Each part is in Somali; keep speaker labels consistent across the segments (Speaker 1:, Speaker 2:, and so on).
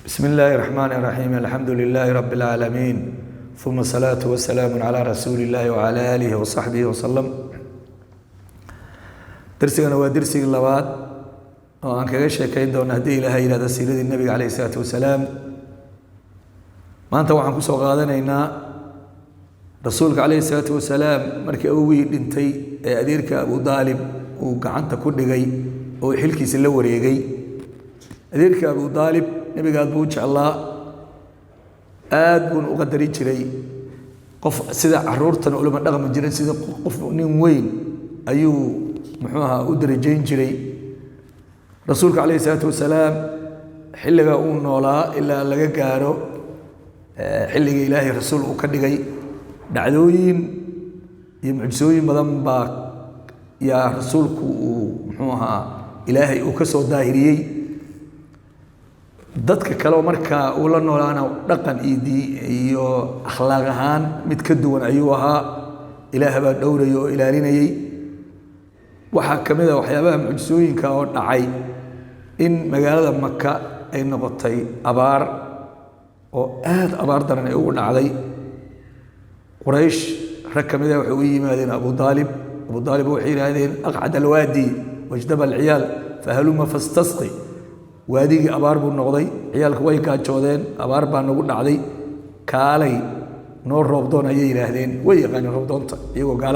Speaker 1: بسم الله الرحمن الرحيم الحمد لله رب العالمين ثم الصلاة والسلام على رسول الله وعلى آله وصحبه وسلم درسنا ودرسي اللوات وأن كغشة كين دون هدي لها إلى سيرة النبي عليه الصلاة والسلام ما أنت وعن كسو غادنا إن رسولك عليه الصلاة والسلام مركي أوي دنتي أديرك أبو طالب وقعنت كل جاي وحلكي سلوري جاي أديرك أبو طالب نبي قال بوجه الله بون أقدر يجري قف سيدا عرورتنا علماء نغم جري سيدا قف نين وين أيو محوها أدري جين جري رسولك عليه الصلاة والسلام حلقة أونولا إلا لقى قارو حلقة إلهي رسول وكدقي دعوين يمعجسوين بدن باك يا رسولك محوها إلهي وكسو داهريي dadka kale marka uu la noolaana dhaqan iyo akhlaaq ahaan mid ka duwan ayuu ahaa ilaahay baa dhowrayo oo ilaalinayay waxa kamid ah waxyaabaha mucjisooyinka oo dhacay in magaalada Makka ay noqotay abaar oo aad abaar daran ay ugu dhacday Quraysh rag kamid ah waxay u yimaadeen Abu Talib waxay yiraahdeen aqcad alwadi wajdab alciyaal fahaluma fastasqi وادي أبار بالنقضي عيال كوي كاتشودين أبار بالنقود عدي كالي نور ربضون أيه يرهدين ويغني ربضون يقول قال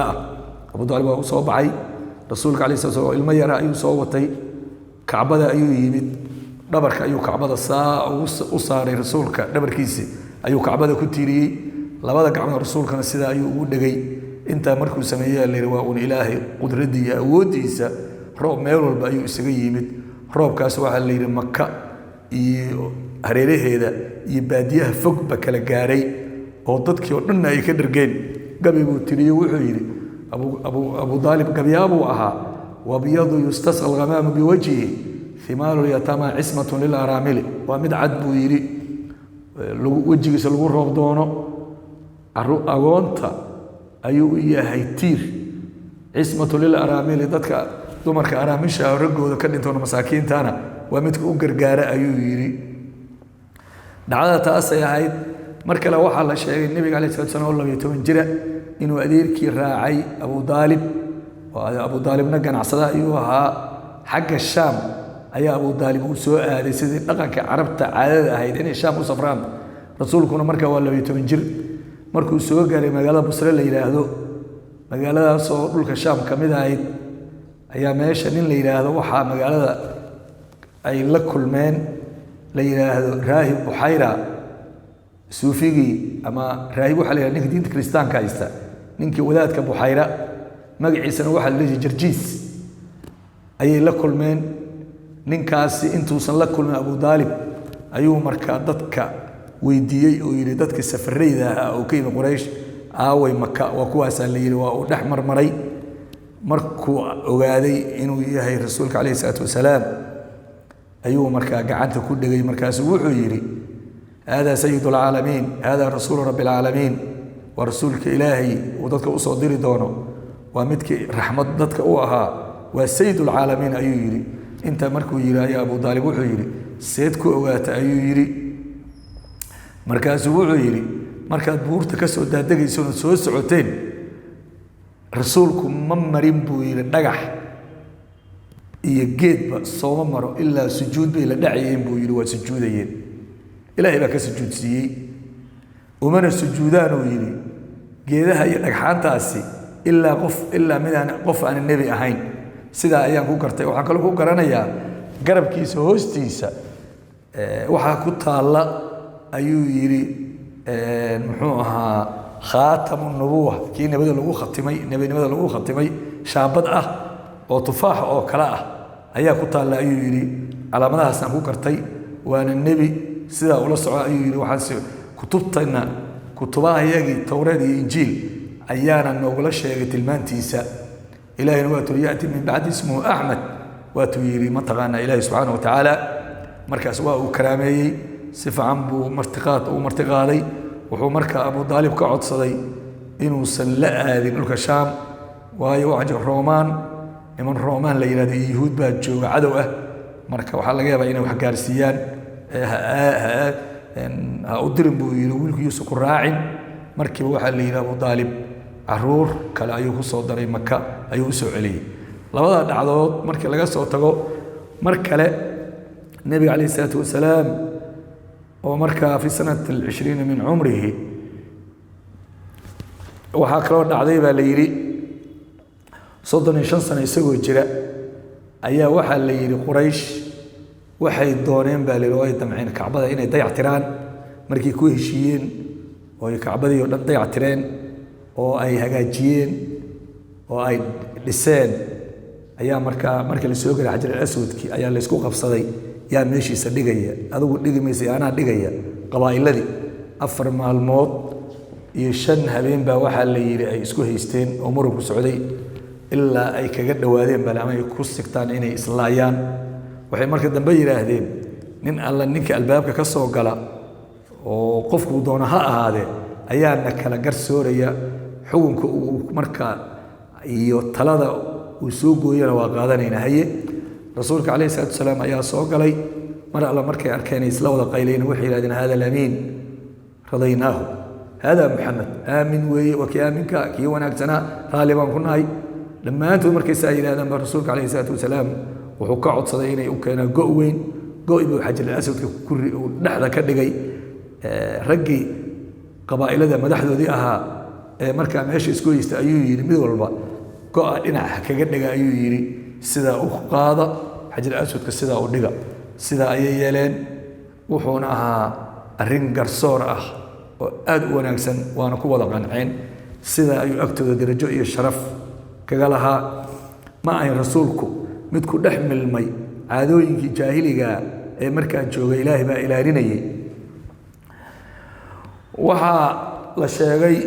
Speaker 1: أبو طالب وصوب عي رسولك عليه الصلاة والسلام الميرة أيو صوبتي كعبة أيو يمد دبرك أيو كعبة الساعة وصار رسولك دبر كيسي أيو كعبة كتيري لبدا كعبة رسولك نسيدا أيو ودقي أنت مركو سمية اللي رواء إلهي قدردي وديسا روب ميرول بأيو إسقي يمد roobkaas waxa la yiri Makka iyo hareeraheeda iyo baadiyaha fog ba kala gaaray oo dadkii oo dhan ay ka dhargeen gabigu tiriyo wuxuu yiri Abu Talib gabiyabu aha wabiyadu yustasqal ghamam biwajhi thimaru yatama ismatun lil aramil wa mid'ad buu yiri wajigiisa lagu roob doono agoonta ayuu yahay tiir ismatun lil aramil dadka dumarka araamisha ragooda ka dhintoona masaakiintana waa midka u gargaara ayuu yiri dhacdada taas ay ahayd markale waxa la sheegay nabiga kaleey sallallahu alayhi wasallam jira inuu adeerkii raacay Abu Talibna ganacsada ayuu ahaa xagga Shaam ayaa Abu Talib uu soo aaday sidii dhaqanka Carabta caadada ahayd inay Shaam u safraan rasuulkuna markaa waa 12 jir markuu soo gaaray magaalada Basra la yiraahdo magaaladaas oo dhulka Shaam kamid ahayd ayaa meesha nin la yiraahdo waxa magaalada ay la kulmeen la yiraahdo raahib Buhayra suufigi ama raahib waxa la yiraahdo ninka diinta kristaanka haysta ninkii wadaadka Buhayra magaciisana waxa la yiraahdo Jarjiis ayay la kulmeen ninkaasi intuusan la kulmin Abu Talib ayuu markaa dadka weydiiyay oo yiri dadka safarayda ah oo ka yimid Quraysh aaway Makka waa kuwaas la yiri waa u dhaxmar maray markuu ogaaday inuu yahay rasuulka kaleey salaatu wasalaam ayuu markaa gacanta ku dhigay markaas wuxuu yiri hada sayyidul alamin hada rasuul rabbil alamin wa rasuulka ilaahi oo dadka u soo diri doono waa midkii raxmad dadka u ahaa waa sayyidul alamin ayuu yiri inta markuu yiri Abu Talib wuxuu yiri seed ku ogaata ayuu yiri markaas wuxuu yiri markaad buurta ka soo daadagayso soo socoteen rasuulku ma marin buu yiri dhagax iyo geedba soo maro ilaa sujuud bay la dhacayeen buu yiri waa sujuudayeen ilaahay baa ka sujuudsiiyay umana sujuudaan uu yiri geedaha iyo dhagxaantaasi ilaa midaan qof aan nabi ahayn sida ayaan ku gartay waxaan kale ku garanayaa garabkiisa hoostiisa waxa ku taala ayuu yiri muxuu ahaa خاتم النبوة كي نبدأ لغو ختمي شابد أو تفاح أو كلا أيها كتال لا يري على مدى سنكو كرتي وأن النبي سيدا ولا سعى يري وحاسب كتبتنا كتبها يجي توراة إنجيل أيانا نقول الشيء تلمان تيسا إلهي نواتو يأتي من بعد اسمه أحمد واتو يري منطقنا إلهي سبحانه وتعالى مركز واو كرامي صفة عنبو مرتقالي wuxuu markaa Abu Talib ka codsaday inuu la aadin dhulka Shaam waayo waxa Roomaan la yiraahdo Yahuud baa jooga cadow ah marka waxa laga yaabaa inay wax gaarsiiyaan ha u dirin buu yidhi wiilkiisu ku raacin markiiba waxaa la yidhi Abu Daalib caruur kale ayuu ku soo daray maka ayuu u soo celiyey labada dhacdood markii laga soo tago mar kale nabiga calayhi salaatu wasalaam oo markaa fi sanati 20 min cumrihi waxaa kaloo dhacday baa la yidhi 35 sano isagoo jira ayaa waxaa la yidhi Quraysh waxay dooneen baa la yidhi oo ay damceen Kacbada inay dayactiraan markii ku heshiiyeen oo ay Kacbadii oo dhan dayactireen oo ay hagaajiyeen oo ay dhiseen ayaa markii la soo galay Xajar al-Aswadki ayaa la isku qabsaday yaa meeshiisa dhigaya adigu dhigimaysa anaa dhigaya qabaa'iladii 4 maalmood iyo 5 habeen baa waxaa la yidhi ay isku haysteen oo muranku socday ilaa ay kaga dhawaadeen bal ama ay ku sigtaan inay islaayaan waxay markii dambe yiraahdeen nin alla ninka albaabka ka soo gala oo qofku doona ha ahaade ayaana kala garsooraya xukunka uu markaa iyo talada uu soo gooyana waa qaadanayna haye rasuulka calayhi salaatu wasalaam ayaa soo galay mar alla markay arkeen isla wada qayleen waxay yiraahdeen hada al-amiin radaynaahu hada Muhammad aamin weeye wa kiyaaminka kii wanaagsana raali baan ku nahay dhammaantood markay saa yiraahdeen rasuulka calayhi salaatu wasalaam wuxuu ka codsaday inay u keenaan go' weyn go' ibuu Xajar al-Aswadka ku dhaxda ka dhigay raggii qabaa'ilada madaxdoodii ahaa ee markaa meesha isku haystay ayuu yidhi mid walba go'a dhinaca kaga dhiga ayuu yidhi sidaa u qaada Xajar al-Aswadka sidaa u dhiga sidaa ayay yeeleen wuxuuna ahaa arrin garsoor ah oo aad u wanaagsan waana ku wada qanceen sidaa ayuu agtooda darajo iyo sharaf kaga lahaa ma ahayn rasuulku mid ku dhex milmay caadooyinkii jaahiliga ee markaa joogay ilaahay baa ilaalinayay waxaa la sheegay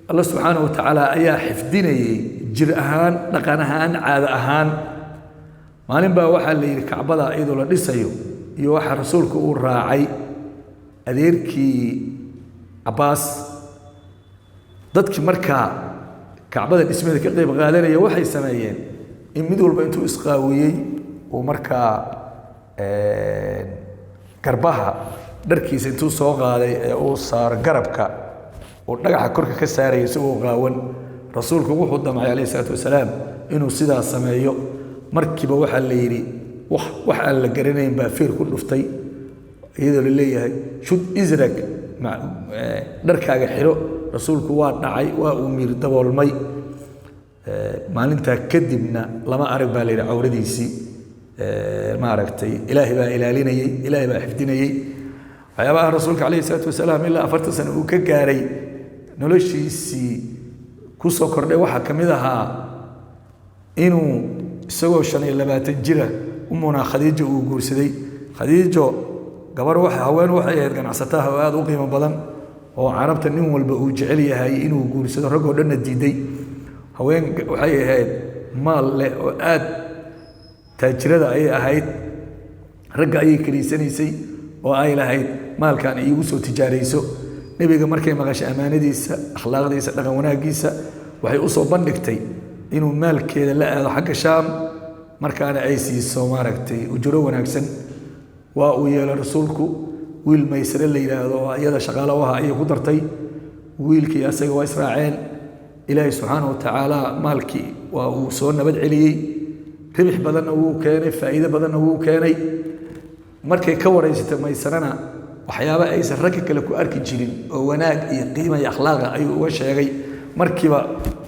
Speaker 1: Allah subxaanahu wa tacaala ayaa xifdinayay jir ahaan dhaqan ahaan caado ahaan maalin baa waxaa la yidhi Kacbada iyadoo la dhisayo iyo waxaa rasuulku uu raacay adeerkii Cabbaas dadkii markaa Kacbada dhismeeda ka qayb qaadanaya waxay sameeyeen in mid walba intuu isqaawiyey oo markaa garbaha dharkiisa intuu soo qaaday ee uu saar garabka oo dhagaxa korka ka saarayay isagoo qaawan rasuulku wuxuu damcay calayhi salaatu wasalaam inuu sidaa sameeyo markiiba waxaa la yidhi wax aan la garanayn baa feer ku dhuftay iyadoo la leeyahay shud israg dharkaaga xiro rasuulku waa dhacay waa uu miir daboolmay maalintaa kadibna lama arag baa la yidhi cawradiisii ma aragtay ilaahay baa ilaalinayay ilaahay baa xifdinayay waxyaabaha rasuulka calayhi salaatu wasalaam ilaa 40 sano uu ka gaaray noloshiisii ku soo kordhay waxaa ka mid ahaa inuu isagoo 25 jira umuna Khadiija uu guursaday Khadiijo gabar haween waxay ahayd ganacsatada oo aad u qiimo badan oo carabta nin walba uu jecel yahay inuu guursado rag oo dhan diiday haween waxay ahayd maal leh oo aad taajirada ay ahayd ragga ay kaliisanaysay oo ay lahayd maalkan iigu soo tijaarayso nabiga markay maqashay amaanadiisa akhlaaqdiisa dhaqan wanaagiisa waxay u soo bandhigtay inuu maalkeeda la aado xagga Shaam markaana ay siiso maaragtay ujro wanaagsan waa uu yeelay rasuulku wiil Maysare la yiraahdo oo iyada shaqaale waxa ay ku dartay wiilkii asaga waa israaceen ilaahay subxaanahu wa tacaala maalkii waa uu soo nabad celiyey ribix badanna wuu keenay faa'iido badanna wuu keenay markay ka wareysatay Maysarana waxyaabo aysan ragga kale ku arki jirin oo wanaag iyo qiimo iyo akhlaaq ayuu uga sheegay markiiba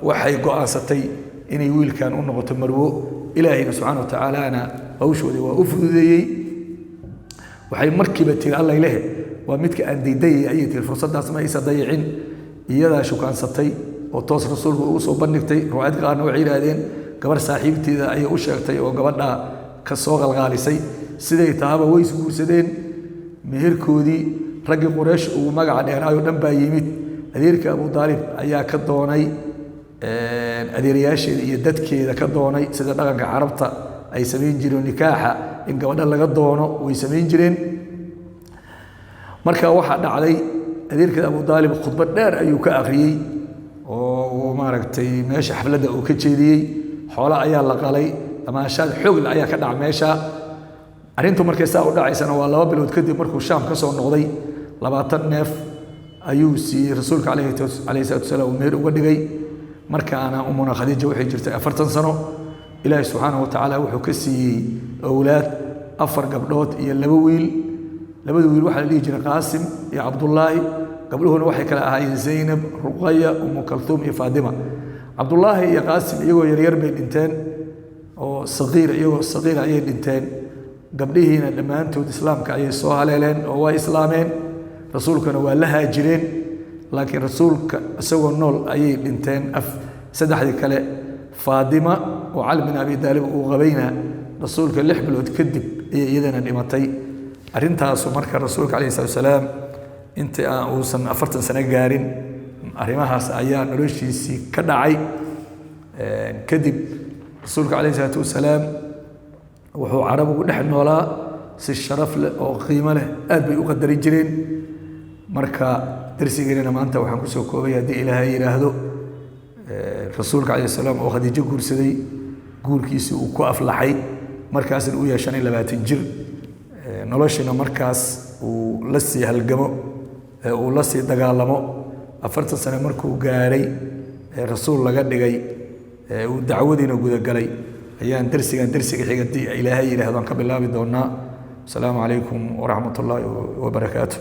Speaker 1: waxay go'aansatay inay wiilkan u noqoto marwo ilaahayna subxaanahu wa tacaalaana hawshoodii waa u fududeeyey waxay markiiba tiri alla ilaahay waa midka aan diiday ayay tiri fursadaas ma aysan dayicin iyadaa shukaansatay oo toos rasuulku ugu soo bandhigtay ruwaayad qaarna waxay yiraahdeen gabar saaxiibteeda ayay u sheegtay oo gabadha ka soo qalqaalisay siday taaba way isku guursadeen meherkoodii raggii Quraysh uu magaca dheeraayo dhan baa yimid adeerka Abu Daalib ayaa ka doonay adeerayaasheeda iyo dadkeeda ka doonay sida dhaqanka carabta ay sameyn jireen nikaaxa in gabadha laga doono way sameyn jireen marka waxa dhacday adeerka Abu Daalib khudbad dheer ayuu ka akhriyay oo maaragtay meesha xafladda uu ka jeediyay xoolo ayaa la qalay ama shaad xoog ayaa ka dhac meesha arrintu markay saa u dhacaysana waa 2 bilood kadib markuu shaam ka soo noqday 20 neef ayuu siiyey rasuulka calayhi salaatu wasalaam uu meel uga dhigay markaana umuna khadiija waxay jirtay 40 sano ilaahay subxaanahu wa tacaala wuxuu ka siiyey awlaad 4 gabdhood iyo 2 wiil labada wiil waxaa la dhihi jiray qaasim iyo cabdullaahi gabdhuhuna waxay kala ahaayeen zaynab ruqaya umu kaltuum iyo faadima cabdullaahi iyo qaasim iyagoo yaryar bay dhinteen oo iyagoo saqiir ayay dhinteen gabdhihiina dhammaantood islaamka ayay soo haleeleen oo waa islaameen rasuulkana waa la haajireen laakiin rasuulka isagoo nool ayay dhinteen saddexdii kale faadima oo cali bin abi daalib uu qabayna rasuulka 6 bilood kadib ayay iyadana dhimatay arrintaasu marka rasuulka calayhi salaatu wasalaam intii uusan 40 sano gaarin arrimahaas ayaa noloshiisii ka dhacay kadib rasuulka calayhi salaatu wasalaam wuxuu carab ugu dhex noolaa si sharaf leh oo qiimo leh aad bay u qadarin jireen marka darsigeena maanta waxaan ku soo koobay haddii ilaahay yiraahdo rasuulka calayhi salaam oo khadiijo guursaday guurkiisii uu ku aflaxay markaasna uu yahay 25 jir noloshina markaas uu la sii halgamo uu la sii dagaalamo 40 sano markuu gaaray rasuul laga dhigay uu dacwadiina guda galay ayaan darsiga xigay ilaahay yiraahdo aan ka bilaabi doonaa. Assalaamu calaykum wa rahmatullaahi wa barakaatuh.